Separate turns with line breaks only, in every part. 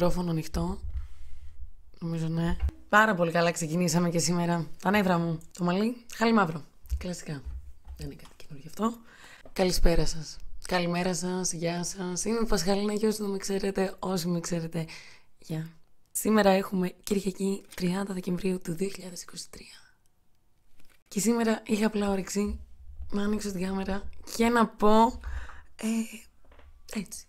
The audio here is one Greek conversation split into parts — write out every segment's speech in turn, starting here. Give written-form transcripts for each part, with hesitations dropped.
μικρόφωνο ανοιχτό. Νομίζω ναι. Πάρα πολύ καλά ξεκινήσαμε και σήμερα. Τα νεύρα μου. Το μαλλί, χαλιμαύρο. Κλασικά. Δεν είναι κάτι καινούργιο αυτό. Καλησπέρα σας. Καλημέρα σας. Γεια σας. Είμαι η Πασχαλίνα και όσοι δεν με ξέρετε, όσοι με ξέρετε, γεια. Σήμερα έχουμε Κυριακή 30 Δεκεμβρίου του 2023. Και σήμερα είχα απλά όρεξη να ανοίξω την κάμερα και να πω έτσι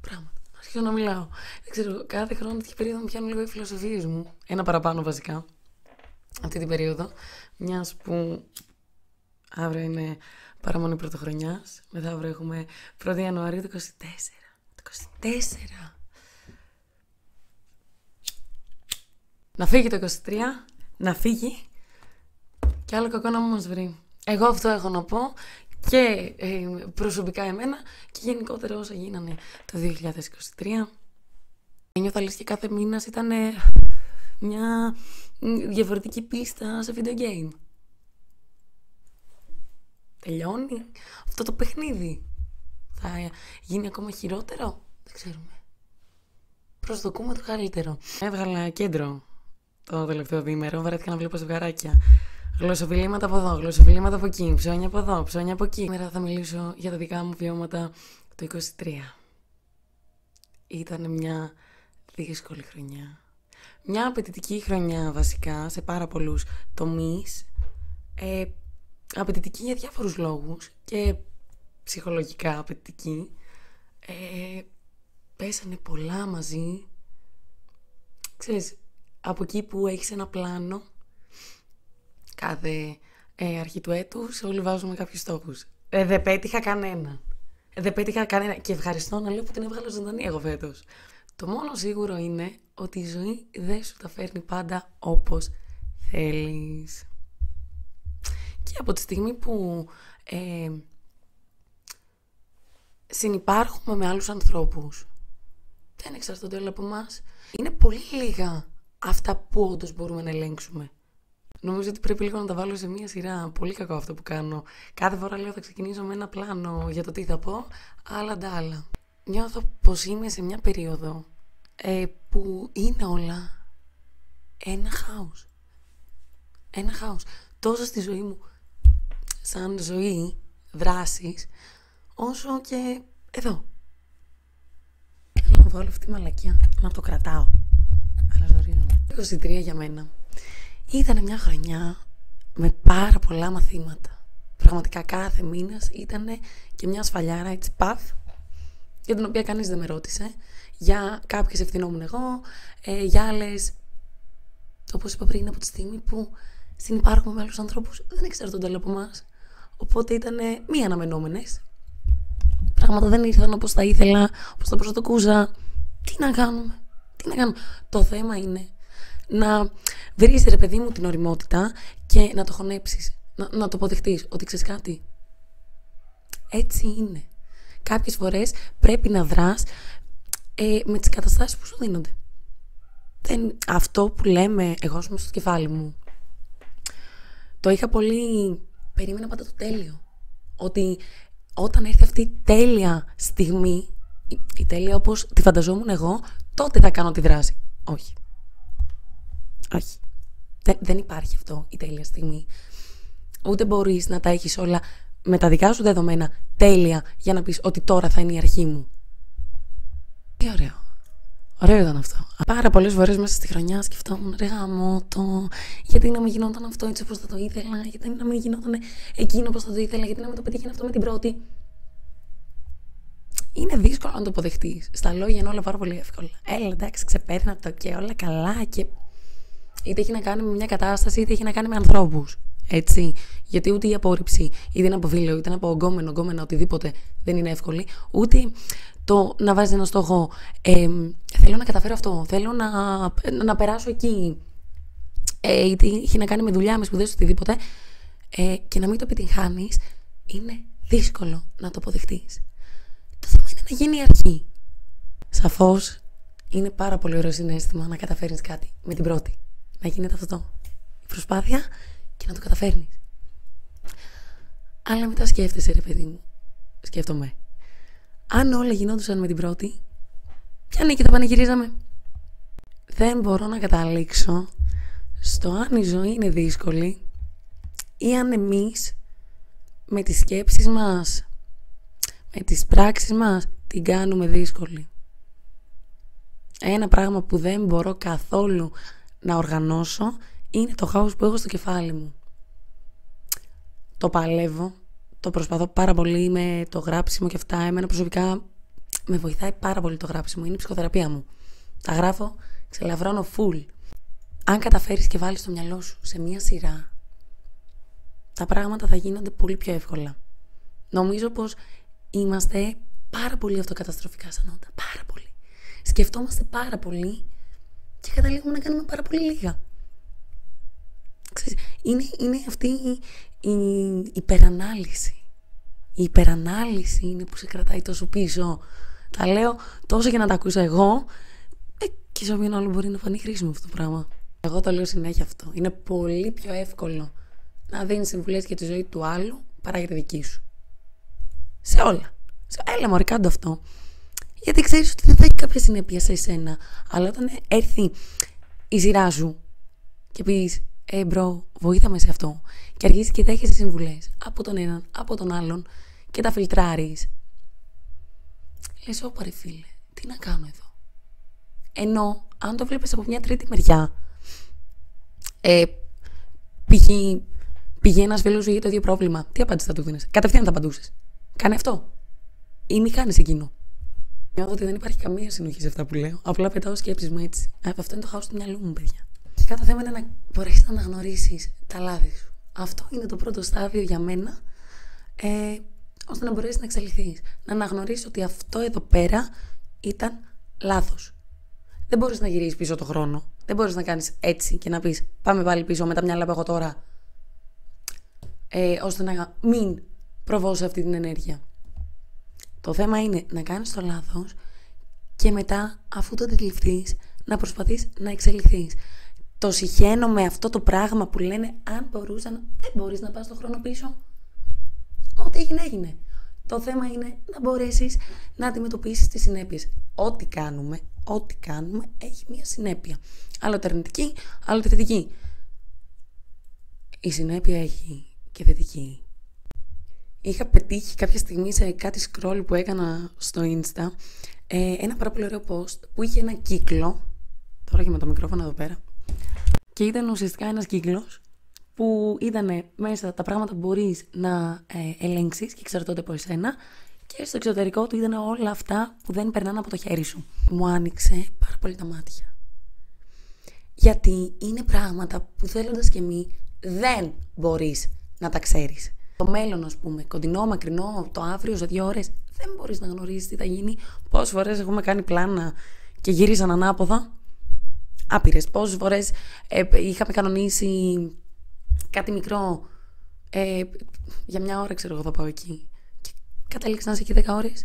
πράγματα. Να αρχίσω να μιλάω. Δεν ξέρω, κάθε χρόνο τέτοια περίοδο μου πιάνουν λίγο οι φιλοσοφίες μου. Ένα παραπάνω βασικά. Αυτή την περίοδο. Μιας που αύριο είναι παραμονή πρωτοχρονιάς. Μετά αύριο έχουμε 1η Ιανουαρίου του 24. Το 24. Να φύγει το 23, να φύγει και άλλο κακό να μας βρει. Εγώ αυτό έχω να πω και προσωπικά εμένα και γενικότερα όσα γίνανε το 2023. Νιώθω λες και κάθε μήνας ήταν μια διαφορετική πίστα σε video game. Τελειώνει αυτό το παιχνίδι. Θα γίνει ακόμα χειρότερο. Δεν ξέρουμε. Προσδοκούμε το καλύτερο. Έβγαλα κέντρο το τελευταίο διήμερο. Βαρέθηκα να βλέπω ζευγαράκια. Γλωσσοφιλήματα από εδώ, γλωσσοφιλήματα από εκεί, ψώνια από εδώ, ψώνια από εκεί. Σήμερα θα μιλήσω για τα δικά μου βιώματα το 2023. Ήταν μια δύσκολη χρονιά. Μια απαιτητική χρονιά βασικά σε πάρα πολλούς τομείς. Απαιτητική για διάφορους λόγους και ψυχολογικά απαιτητική. Πέσανε πολλά μαζί. Ξέρεις, από εκεί που έχεις ένα πλάνο, κάθε αρχή του έτους όλοι βάζουμε κάποιους στόχους. Δεν πέτυχα κανένα. Και ευχαριστώ να λέω που την έβγαλα ζωντανή εγώ φέτος. Το μόνο σίγουρο είναι ότι η ζωή δεν σου τα φέρνει πάντα όπως θέλεις. Και από τη στιγμή που συνυπάρχουμε με άλλους ανθρώπους, δεν εξαρτώνται όλα από εμάς. Είναι πολύ λίγα αυτά που όντως μπορούμε να ελέγξουμε. Νομίζω ότι πρέπει λίγο να τα βάλω σε μία σειρά. Πολύ κακό αυτό που κάνω. Κάθε φορά λέω θα ξεκινήσω με ένα πλάνο για το τι θα πω, άλλα τα άλλα. Νιώθω πως είμαι σε μια περίοδο που είναι όλα ένα χάος. Ένα χάος. Τόσο στη ζωή μου, σαν ζωή, δράσεις, όσο και εδώ. Θέλω να βάλω αυτή τη μαλακιά, να το κρατάω. Αλλά ζορίζομαι. 23 για μένα ήταν μια χρονιά με πάρα πολλά μαθήματα. Πραγματικά κάθε μήνας ήταν και μια σφαλιάρα, έτσι παφ, για την οποία κανείς δεν με ρώτησε. Για κάποιες ευθυνόμουν εγώ, για άλλες, όπως είπα πριν, από τη στιγμή που συνυπάρχουμε με άλλους ανθρώπους, δεν εξαρτώνται όλα από εμάς. Οπότε ήταν μη αναμενόμενες. Πράγματα δεν ήρθαν όπως τα ήθελα, όπως τα προσδοκούσα. Τι να κάνουμε. Το θέμα είναι να βρεις, ρε παιδί μου, την ωριμότητα και να το χωνέψεις. Να το αποδεχτείς ότι ξέρεις κάτι. Έτσι είναι. Κάποιες φορές πρέπει να δράς με τις καταστάσεις που σου δίνονται. Αυτό που λέμε εγώ στο κεφάλι μου, το είχα πολύ. Περίμενα πάντα το τέλειο. Ότι όταν έρθει αυτή η τέλεια στιγμή, η τέλεια όπως τη φανταζόμουν εγώ, τότε θα κάνω τη δράση. Όχι. Δεν υπάρχει αυτό η τέλεια στιγμή. Ούτε μπορείς να τα έχεις όλα με τα δικά σου δεδομένα τέλεια για να πεις ότι τώρα θα είναι η αρχή μου. Τι ωραίο. Ωραίο ήταν αυτό. Πάρα πολλές φορές μέσα στη χρονιά σκεφτόμουν, ρε γαμώτο, γιατί να μην γινόταν αυτό έτσι όπως θα το ήθελα, γιατί να μην γινόταν εκείνο όπως θα το ήθελα, γιατί να μην το πετύχει αυτό με την πρώτη. Είναι δύσκολο να το αποδεχτείς. Στα λόγια είναι όλα πάρα πολύ εύκολα. Έλα, εντάξει, ξεπέρνα το και όλα καλά και είτε έχει να κάνει με μια κατάσταση, είτε έχει να κάνει με ανθρώπους. Έτσι. Γιατί ούτε η απόρριψη, είτε είναι από φίλο, είτε είναι από γκόμενο, οτιδήποτε δεν είναι εύκολη. Ούτε το να βάζεις ένα στόχο. Θέλω να καταφέρω αυτό. Θέλω να περάσω εκεί. Είτε έχει να κάνει με δουλειά, με σπουδές, οτιδήποτε. Και να μην το επιτυγχάνεις, είναι δύσκολο να το αποδεχτείς. Το θέμα είναι να γίνει η αρχή. Σαφώς είναι πάρα πολύ ωραίο συναίσθημα να καταφέρνεις κάτι με την πρώτη. Να γίνεται αυτό. Η προσπάθεια και να το καταφέρνεις. Αλλά μετά σκέφτεσαι, ρε παιδί μου. Σκέφτομαι. Αν όλα γινόντουσαν με την πρώτη, ποια νίκη θα πανηγυρίζαμε. δεν μπορώ να καταλήξω στο αν η ζωή είναι δύσκολη ή αν εμείς με τις σκέψεις μας, με τις πράξεις μας την κάνουμε δύσκολη. Ένα πράγμα που δεν μπορώ καθόλου να οργανώσω είναι το χάος που έχω στο κεφάλι μου. Το παλεύω, το προσπαθώ πάρα πολύ με το γράψιμο και αυτά. Εμένα προσωπικά με βοηθάει πάρα πολύ το γράψιμο, είναι η ψυχοθεραπεία μου. Τα γράφω, ξελαβρώνω full. Αν καταφέρεις και βάλεις το μυαλό σου σε μία σειρά, τα πράγματα θα γίνονται πολύ πιο εύκολα. Νομίζω πως είμαστε πάρα πολύ αυτοκαταστροφικά σαν όντα. Πάρα πολύ. Σκεφτόμαστε πάρα πολύ και καταλήγουμε να κάνουμε πάρα πολύ λίγα. Είναι αυτή η υπερανάλυση. Η υπερανάλυση είναι που σε κρατάει τόσο πίσω. Τα λέω τόσο για να τα ακούσω εγώ και σε όποιον άλλο μπορεί να φανεί χρήσιμο αυτό το πράγμα. Εγώ το λέω συνέχεια αυτό. Είναι πολύ πιο εύκολο να δίνεις συμβουλές για τη ζωή του άλλου παρά για τη δική σου. Σε όλα. Έλα μωρέ, κάντο αυτό. Γιατί ξέρεις ότι δεν θα έχει κάποια συνέπεια σε εσένα. Αλλά όταν έρθει η σειρά σου και πεις μπρο, βοήθαμε σε αυτό, και αρχίσεις και δέχεσαι συμβουλές από τον έναν, από τον άλλον και τα φιλτράρεις, λες όπα ρε φίλε, τι να κάνω εδώ. Ενώ αν το βλέπεις από μια τρίτη μεριά, πήγε ένας φίλος σου για το ίδιο πρόβλημα, τι απάντηση θα του δίνεις? Κατευθείαν θα απαντούσες. Κάνε αυτό ή μη κάνεις εκείνο. Νιώθω ότι δεν υπάρχει καμία συνοχή σε αυτά που λέω. Απλά πετάω σκέψεις μου έτσι. Αυτό είναι το χάος του μυαλού μου, παιδιά. Και κάθε θέμα είναι να μπορέσεις να αναγνωρίσεις τα λάθη σου. Αυτό είναι το πρώτο στάδιο για μένα, ώστε να μπορέσεις να εξελιχθείς. Να αναγνωρίσεις ότι αυτό εδώ πέρα ήταν λάθος. Δεν μπορείς να γυρίσεις πίσω το χρόνο. Δεν μπορείς να κάνεις έτσι και να πεις πάμε πάλι πίσω με τα μυαλά που έχω τώρα, ώστε να μην προβώ σε αυτή την ενέργεια. Το θέμα είναι να κάνεις το λάθος και μετά, αφού το αντιληφθείς, να προσπαθείς να εξελιχθείς. Το συχαίνω με αυτό το πράγμα που λένε αν μπορούσα να... Δεν μπορείς να πας τον χρόνο πίσω. Ό,τι έγινε, έγινε. Το θέμα είναι να μπορέσεις να αντιμετωπίσεις τις συνέπειες. Ό,τι κάνουμε έχει μια συνέπεια. Άλλοτε αρνητική, άλλοτε θετική. Η συνέπεια έχει και θετική. Είχα πετύχει κάποια στιγμή σε κάτι scroll που έκανα στο Insta ένα πάρα πολύ ωραίο post που είχε ένα κύκλο. Τώρα και με το μικρόφωνο εδώ πέρα. Και ήταν ουσιαστικά ένας κύκλος που ήταν μέσα τα πράγματα που μπορείς να ελέγξεις και εξαρτώνται από εσένα, και στο εξωτερικό του ήταν όλα αυτά που δεν περνάνε από το χέρι σου. Μου άνοιξε πάρα πολύ τα μάτια. Γιατί είναι πράγματα που θέλοντας και μη δεν μπορείς να τα ξέρεις. Το μέλλον, ας πούμε, κοντινό, μακρινό, το αύριο, σε 2 ώρες, δεν μπορείς να γνωρίσεις τι θα γίνει. Πόσες φορές έχουμε κάνει πλάνα και γύριζαν ανάποδα. Άπειρες. Πόσες φορές είχαμε κανονίσει κάτι μικρό. Για 1 ώρα, ξέρω εγώ, θα πάω εκεί. Και κατέληξε να είσαι εκεί 10 ώρες.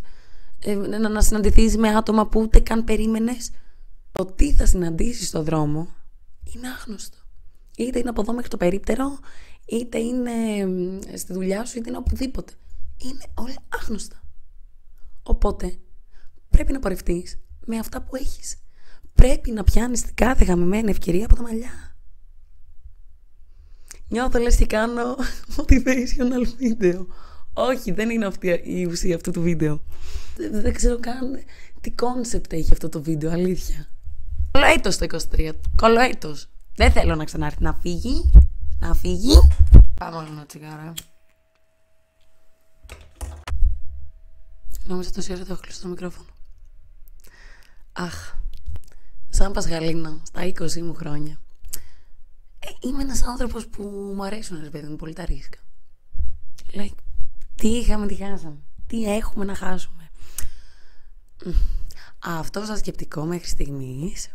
Να συναντηθείς με άτομα που ούτε καν περίμενες. Το τι θα συναντήσεις στον δρόμο είναι άγνωστο. Είτε είναι από εδώ μέχρι το περίπτερο, είτε είναι στη δουλειά σου, είτε είναι οπουδήποτε. Είναι όλα άγνωστα. Οπότε πρέπει να πορευτείς με αυτά που έχεις. Πρέπει να πιάνεις την κάθε γαμημένη ευκαιρία από τα μαλλιά. Νιώθω λες και κάνω motivational video. Όχι, δεν είναι αυτή η ουσία αυτού του βίντεο. Δεν ξέρω καν τι concept έχει αυτό το βίντεο, αλήθεια. Κολοέτος το 23. Κολοέτος. Δεν θέλω να ξανάρθει. Να φύγει. Να φύγει. Πάμε όλο ένα τσιγάρο. Νόμιζα τόση ώρα το έχω κλείσει το μικρόφωνο. Αχ. Σαν Πασχαλίνα, στα 20 μου χρόνια. Είμαι ένας άνθρωπος που μου αρέσουν, ρε παιδί μου, πολύ τα ρίσκα. Like, τι είχαμε, τι χάσαμε. Τι έχουμε να χάσουμε. Αυτό το σκεπτικό μέχρι στιγμής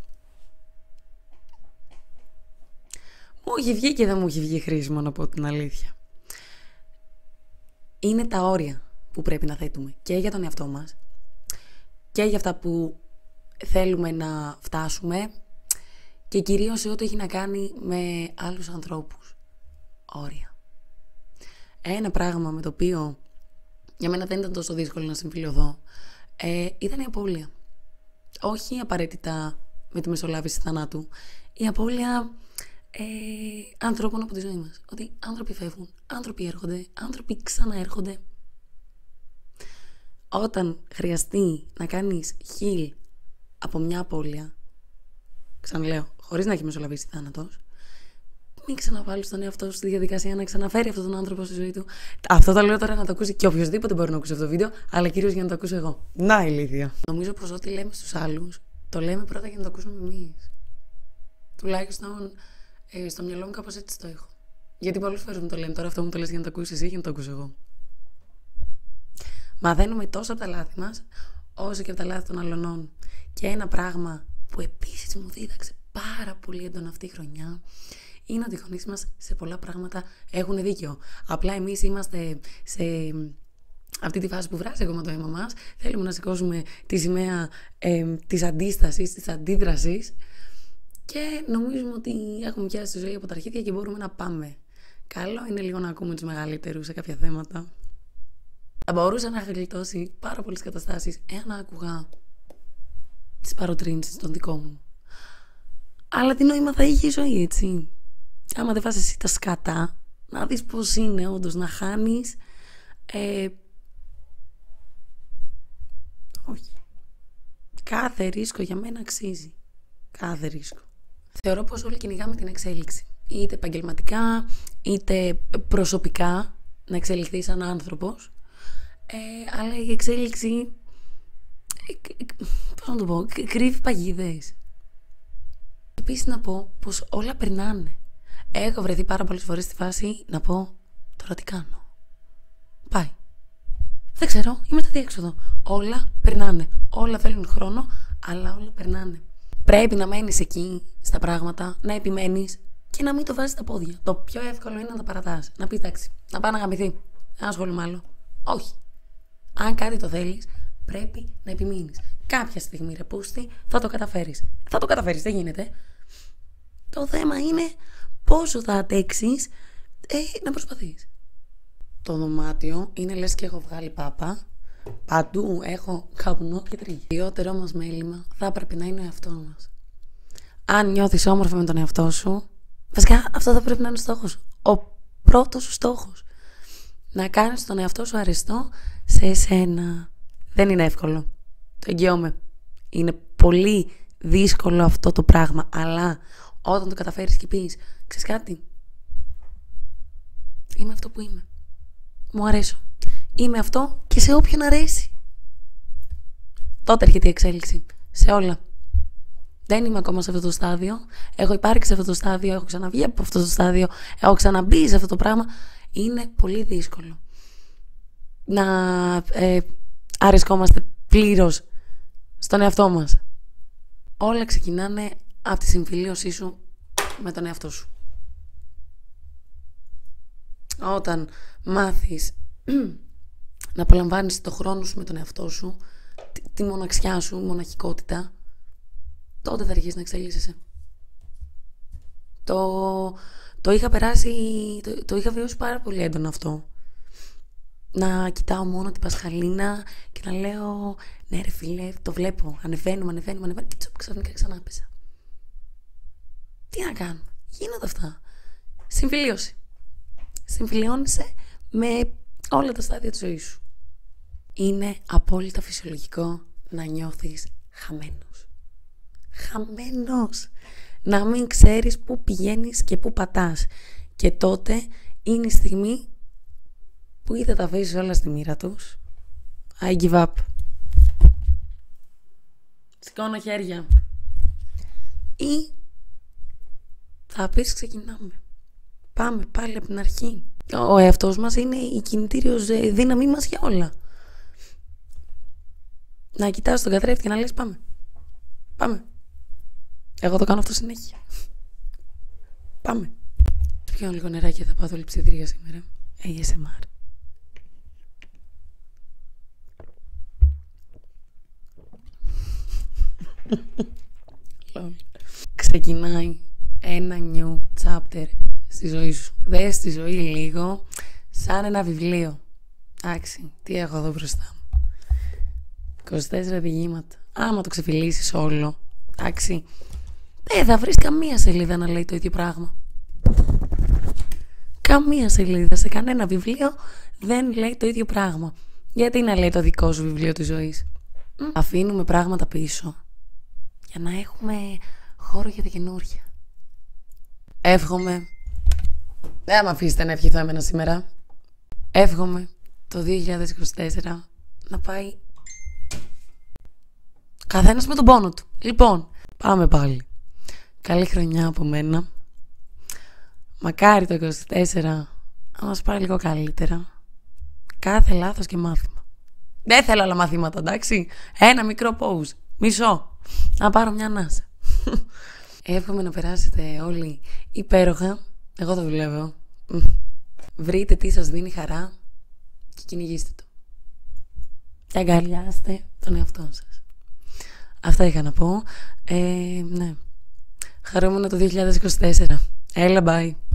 μου έχει βγει και δεν μου έχει βγει χρήσιμο, να πω την αλήθεια. Είναι τα όρια που πρέπει να θέτουμε και για τον εαυτό μας και για αυτά που θέλουμε να φτάσουμε, και κυρίως σε ό,τι έχει να κάνει με άλλους ανθρώπους. Όρια. Ένα πράγμα με το οποίο για μένα δεν ήταν τόσο δύσκολο να συμφιλειωθώ ήταν η απώλεια. Όχι απαραίτητα με τη μεσολάβηση θανάτου. Η απώλεια ανθρώπων από τη ζωή μας. Ότι άνθρωποι φεύγουν, άνθρωποι έρχονται, άνθρωποι ξαναέρχονται. Όταν χρειαστεί να κάνεις heal από μια απώλεια, ξαναλέω, χωρίς να έχει μεσολαβήσει θάνατος, μην ξαναβάλεις τον εαυτό σου στη διαδικασία να ξαναφέρει αυτόν τον άνθρωπο στη ζωή του. Αυτό το λέω τώρα να το ακούσει και οποιοδήποτε μπορεί να ακούσει αυτό το βίντεο, αλλά κυρίως για να το ακούσω εγώ. Να, ηλίθεια. Νομίζω πως ό,τι λέμε στους άλλους, το λέμε πρώτα για να το ακούσουμε εμείς. Τουλάχιστον στο μυαλό μου κάπως έτσι το έχω. Γιατί πολλές φορές μου το λένε, τώρα αυτό μου το λες για να το ακούσεις εσύ, για να το ακούσω εγώ. Μαθαίνουμε τόσο από τα λάθη μας, όσο και από τα λάθη των αλλωνών. Και ένα πράγμα που επίσης μου δίδαξε πάρα πολύ έντονα αυτή η χρονιά είναι ότι οι γονείς μας σε πολλά πράγματα έχουν δίκιο. Απλά εμείς είμαστε σε αυτή τη φάση που βράζει ακόμα το αίμα μας. Θέλουμε να σηκώσουμε τη σημαία της αντίστασης, της αντίδρασης και νομίζουμε ότι έχουμε πιάσει τη ζωή από τα αρχίδια και μπορούμε να πάμε. Καλό είναι λίγο να ακούμε τους μεγαλύτερους σε κάποια θέματα. Θα μπορούσα να γλιτώσει πάρα πολλές καταστάσεις εάν άκουγα τις παροτρύνσεις των δικών μου. Αλλά τι νόημα θα είχε η ζωή, έτσι? Άμα δεν βάζεις εσύ τα σκατά, να δεις πώς είναι όντως να χάνεις. Όχι. Κάθε ρίσκο για μένα αξίζει. Κάθε ρίσκο. Θεωρώ πως όλοι κυνηγάμε την εξέλιξη. Είτε επαγγελματικά, είτε προσωπικά, να εξελιχθεί σαν άνθρωπος. Αλλά η εξέλιξη, πώς να το πω, κρύβει παγίδες. Επίσης να πω πως όλα περνάνε. Έχω βρεθεί πάρα πολλές φορές στη φάση να πω, τώρα τι κάνω? Πάει. Δεν ξέρω, είμαι στα διέξοδο. Όλα περνάνε. Όλα θέλουν χρόνο, αλλά όλα περνάνε. Πρέπει να μένεις εκεί στα πράγματα, να επιμένεις και να μην το βάζεις στα πόδια. Το πιο εύκολο είναι να τα παρατάς. Να πεις εντάξει, να πάει να γαμηθεί. Δεν ασχολούμαι άλλο. Όχι. Αν κάτι το θέλεις, πρέπει να επιμείνεις. Κάποια στιγμή, ρε πούστη, θα το καταφέρεις. Θα το καταφέρεις, δεν γίνεται. Το θέμα είναι πόσο θα αντέξεις να προσπαθείς. Το δωμάτιο είναι λες και έχω βγάλει πάπα. Παντού έχω καπνό και τρίγη. Το κυριότερο μας μέλημα θα έπρεπε να είναι ο εαυτός μας. Αν νιώθεις όμορφα με τον εαυτό σου, βασικά αυτό θα πρέπει να είναι ο στόχος σου. Ο πρώτος σου στόχος. Να κάνεις τον εαυτό σου αρεστό σε εσένα. Δεν είναι εύκολο. Το εγγυώμαι. Είναι πολύ δύσκολο αυτό το πράγμα. Αλλά όταν το καταφέρεις και πεις, ξέρεις κάτι? Είμαι αυτό που είμαι. Μου αρέσω. Είμαι αυτό και σε όποιον αρέσει. Τότε έρχεται η εξέλιξη. Σε όλα. Δεν είμαι ακόμα σε αυτό το στάδιο. Έχω υπάρξει σε αυτό το στάδιο. Έχω ξαναβγεί από αυτό το στάδιο. Έχω ξαναμπεί σε αυτό το πράγμα. Είναι πολύ δύσκολο να αρεσκόμαστε πλήρως στον εαυτό μας. Όλα ξεκινάνε από τη συμφιλίωσή σου με τον εαυτό σου. Όταν μάθεις να απολαμβάνεις το χρόνο σου με τον εαυτό σου, τη μοναξιά σου, μοναχικότητα, τότε θα αρχίσεις να εξελίσσεσαι. Το είχα περάσει, το είχα βιώσει πάρα πολύ έντονα αυτό. Να κοιτάω μόνο την Πασχαλίνα και να λέω ναι ρε φίλε, το βλέπω, ανεβαίνουμε και ξαφνικά ξανά πέσα. Τι να κάνω, γίνονται αυτά. Συμφιλίωση. Συμφιλιώνεσαι με όλα τα στάδια της ζωής σου. Είναι απόλυτα φυσιολογικό να νιώθεις χαμένος. Χαμένος. Να μην ξέρεις πού πηγαίνεις και πού πατάς. Και τότε είναι η στιγμή που ή θα τα αφήσεις όλα στη μοίρα τους. I give up. Σηκώνω χέρια. Ή θα πεις ξεκινάμε. Πάμε πάλι από την αρχή. Ο εαυτός μας είναι η κινητήριος δύναμή μας για όλα. Να κοιτάς τον καθρέφτη και να λες πάμε. Πάμε. Εγώ το κάνω αυτό συνέχεια. Πάμε. Πιάνω λίγο νεράκι, θα πάθω λειψιδρία σήμερα. ASMR. Ξεκινάει ένα new chapter στη ζωή σου. Δες τη ζωή λίγο σαν ένα βιβλίο. Εντάξει, τι έχω εδώ μπροστά μου. 24 διηγήματα. Άμα το ξεφυλίσεις όλο, Εντάξει. Δεν θα βρεις καμία σελίδα να λέει το ίδιο πράγμα. Καμία σελίδα σε κανένα βιβλίο δεν λέει το ίδιο πράγμα. Γιατί να λέει το δικό σου βιβλίο της ζωής? Αφήνουμε πράγματα πίσω για να έχουμε χώρο για τα καινούργια. Εύχομαι. Δεν με αφήσετε να ευχηθώ εμένα σήμερα. Εύχομαι το 2024 να πάει καθένας με τον πόνο του. Λοιπόν, πάμε πάλι. Καλή χρονιά από μένα. Μακάρι το 24 να μας πάει λίγο καλύτερα. Κάθε λάθος και μάθημα. Δεν θέλω άλλα μαθήματα, εντάξει. Ένα μικρό pause. Μισό. Να πάρω μια ανάσα. Εύχομαι να περάσετε όλοι υπέροχα. Εγώ το δουλεύω. Βρείτε τι σας δίνει χαρά και κυνηγήστε το. Και αγκαλιάστε τον εαυτό σας. Αυτά είχα να πω. Ναι. Χαρούμενο το 2024. Έλα, bye.